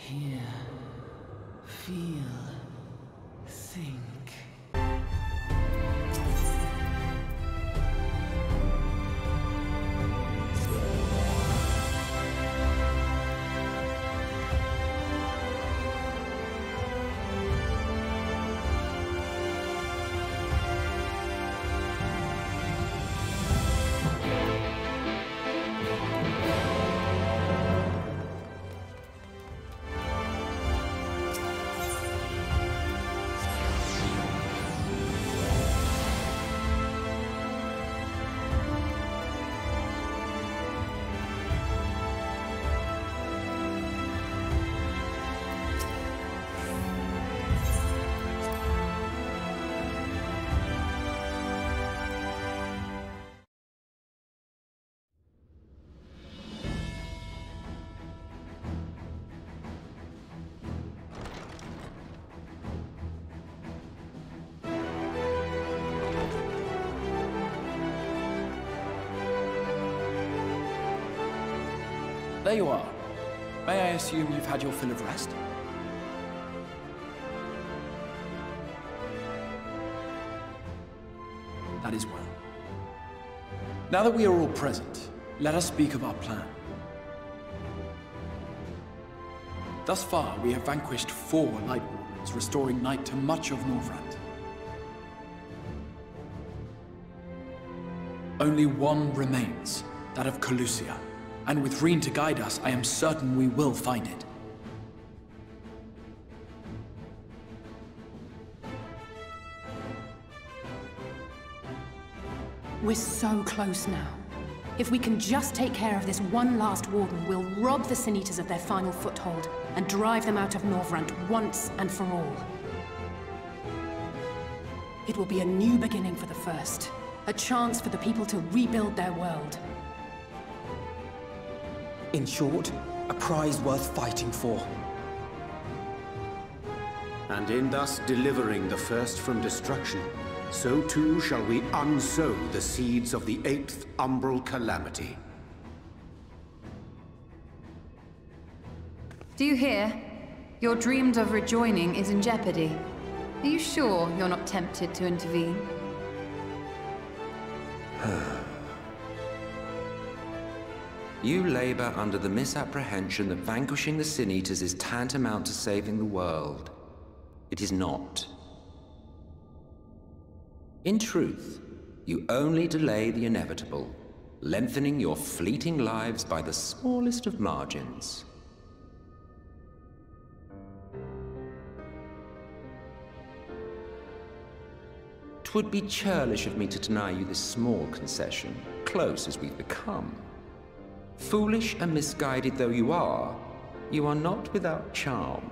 Hear, feel, think. There you are. May I assume you've had your fill of rest? That is well. Now that we are all present, let us speak of our plan. Thus far, we have vanquished 4 Light Wardens, restoring night to much of Norvrand. Only one remains, that of Calusia. And with Reen to guide us, I am certain we will find it. We're so close now. If we can just take care of this one last Warden, we'll rob the Sin Eaters of their final foothold and drive them out of Norvrand once and for all. It will be a new beginning for the First. A chance for the people to rebuild their world. In short, a prize worth fighting for. And in thus delivering the First from destruction, so too shall we unsow the seeds of the 8th Umbral Calamity. Do you hear? Your dreamed of rejoining is in jeopardy. Are you sure you're not tempted to intervene? You labor under the misapprehension that vanquishing the Sin Eaters is tantamount to saving the world. It is not. In truth, you only delay the inevitable, lengthening your fleeting lives by the smallest of margins. Twould be churlish of me to deny you this small concession, close as we've become. Foolish and misguided though you are not without charm.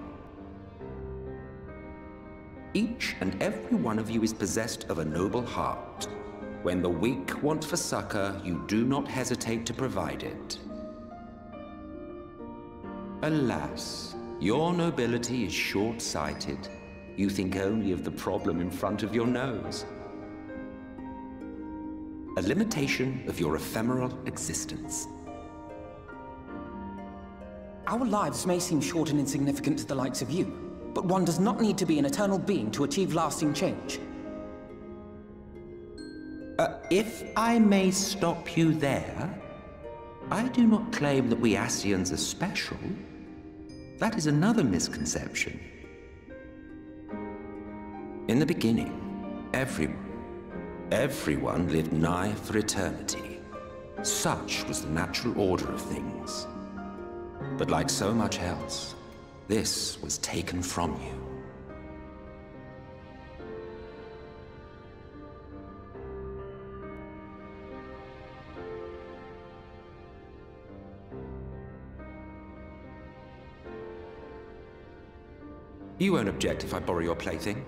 Each and every one of you is possessed of a noble heart. When the weak want for succor, you do not hesitate to provide it. Alas, your nobility is short-sighted. You think only of the problem in front of your nose. A limitation of your ephemeral existence. Our lives may seem short and insignificant to the likes of you, but one does not need to be an eternal being to achieve lasting change. If I may stop you there, I do not claim that we Ascians are special. That is another misconception. In the beginning, everyone lived nigh for eternity. Such was the natural order of things. But like so much else, this was taken from you. You won't object if I borrow your plaything?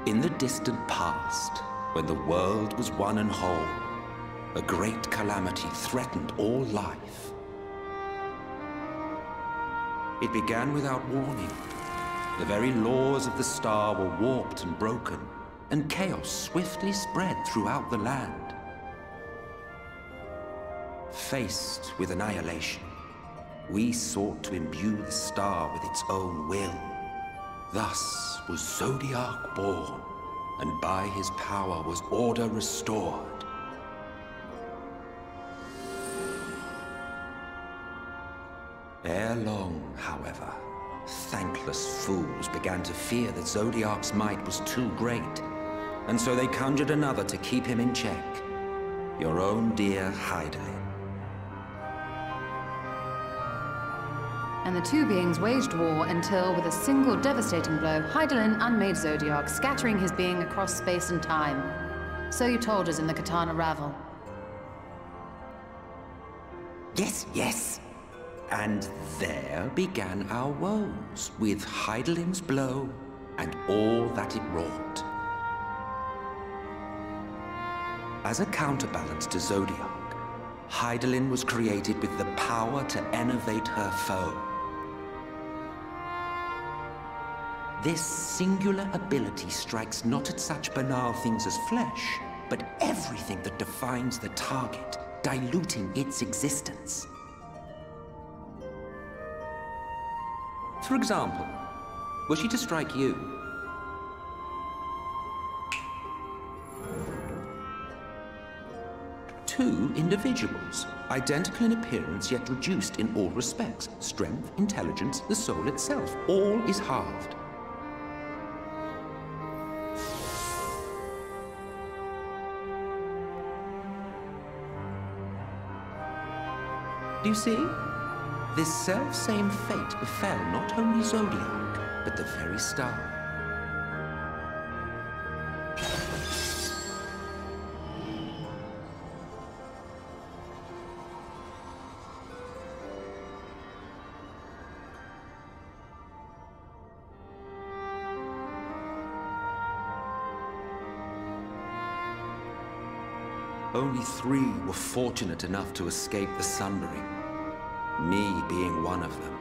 In the distant past, when the world was one and whole, a great calamity threatened all life. It began without warning. The very laws of the star were warped and broken, and chaos swiftly spread throughout the land. Faced with annihilation, we sought to imbue the star with its own will. Thus was Zodiac born, and by his power was order restored. Ere long, however, thankless fools began to fear that Zodiac's might was too great, and so they conjured another to keep him in check. Your own dear Hydaelyn. And the two beings waged war until, with a single devastating blow, Hydaelyn unmade Zodiac, scattering his being across space and time. So you told us in the Katana Ravel. Yes, yes. And there began our woes, with Hydaelyn's blow and all that it wrought. As a counterbalance to Zodiac, Hydaelyn was created with the power to enervate her foe. This singular ability strikes not at such banal things as flesh, but everything that defines the target, diluting its existence. For example, were she to strike you, two individuals, identical in appearance yet reduced in all respects. Strength, intelligence, the soul itself, all is halved. Do you see? This self-same fate befell not only Zodiac, but the very star. Only 3 were fortunate enough to escape the sundering, me being one of them.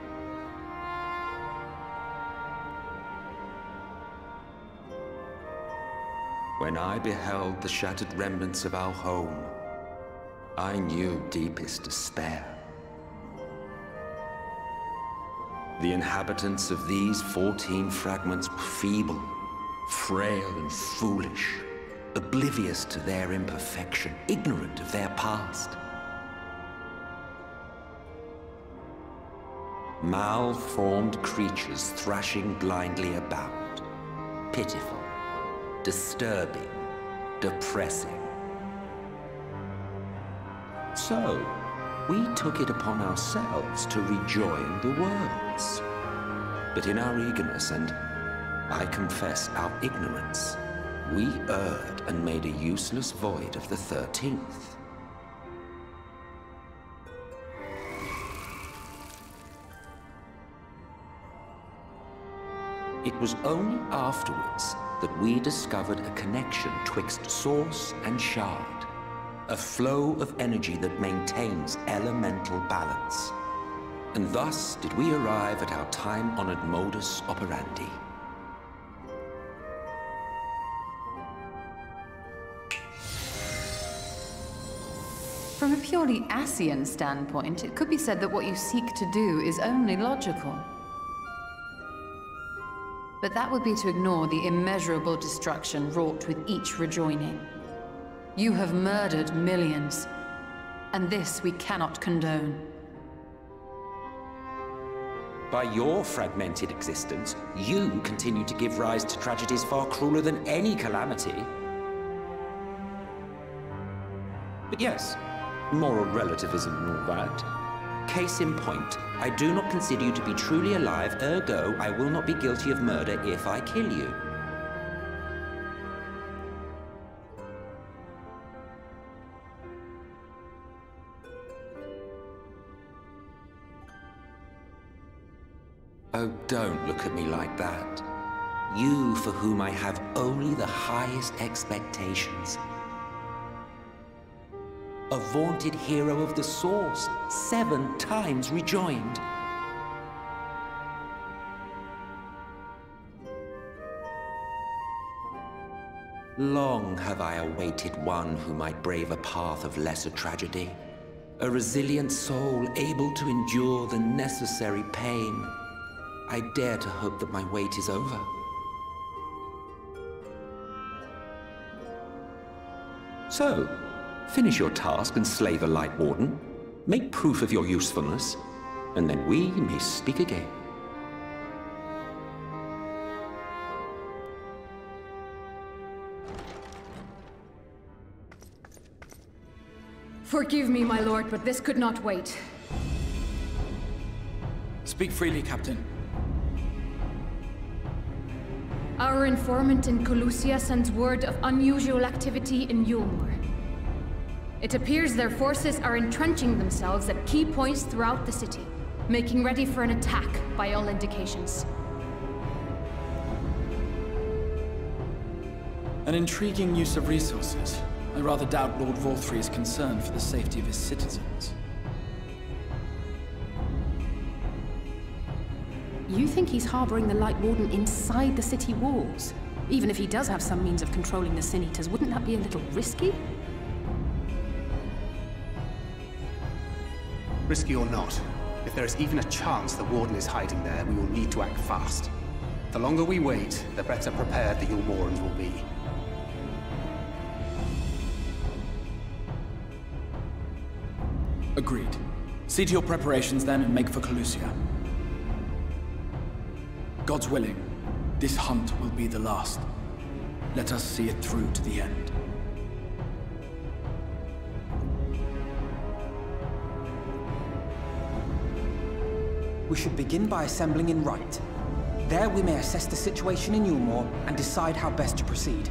When I beheld the shattered remnants of our home, I knew deepest despair. The inhabitants of these 14 fragments were feeble, frail and foolish, oblivious to their imperfection, ignorant of their past. Malformed creatures thrashing blindly about. Pitiful, disturbing, depressing. So, we took it upon ourselves to rejoin the worlds. But in our eagerness and, I confess, our ignorance, we erred and made a useless void of the 13th. It was only afterwards that we discovered a connection twixt source and shard, a flow of energy that maintains elemental balance. And thus did we arrive at our time-honored modus operandi. From a purely Ascian standpoint, it could be said that what you seek to do is only logical. But that would be to ignore the immeasurable destruction wrought with each rejoining. You have murdered millions, and this we cannot condone. By your fragmented existence, you continue to give rise to tragedies far crueler than any calamity. But yes, moral relativism and all that. Case in point, I do not consider you to be truly alive, ergo, I will not be guilty of murder if I kill you. Oh, don't look at me like that. You for whom I have only the highest expectations. A vaunted hero of the Source, 7 times rejoined. Long have I awaited one who might brave a path of lesser tragedy. A resilient soul able to endure the necessary pain. I dare to hope that my wait is over. So, finish your task and slay the Light Warden. Make proof of your usefulness, and then we may speak again. Forgive me, my lord, but this could not wait. Speak freely, Captain. Our informant in Colusia sends word of unusual activity in Eulmore. It appears their forces are entrenching themselves at key points throughout the city, making ready for an attack by all indications. An intriguing use of resources. I rather doubt Lord Vorthry is concerned for the safety of his citizens. You think he's harboring the Light Warden inside the city walls? Even if he does have some means of controlling the Sin Eaters, wouldn't that be a little risky? Risky or not, if there is even a chance the Warden is hiding there, we will need to act fast. The longer we wait, the better prepared the Eulmorans will be. Agreed. See to your preparations then and make for Colusia. God's willing, this hunt will be the last. Let us see it through to the end. We should begin by assembling in Rite. There we may assess the situation in Eulmore and decide how best to proceed.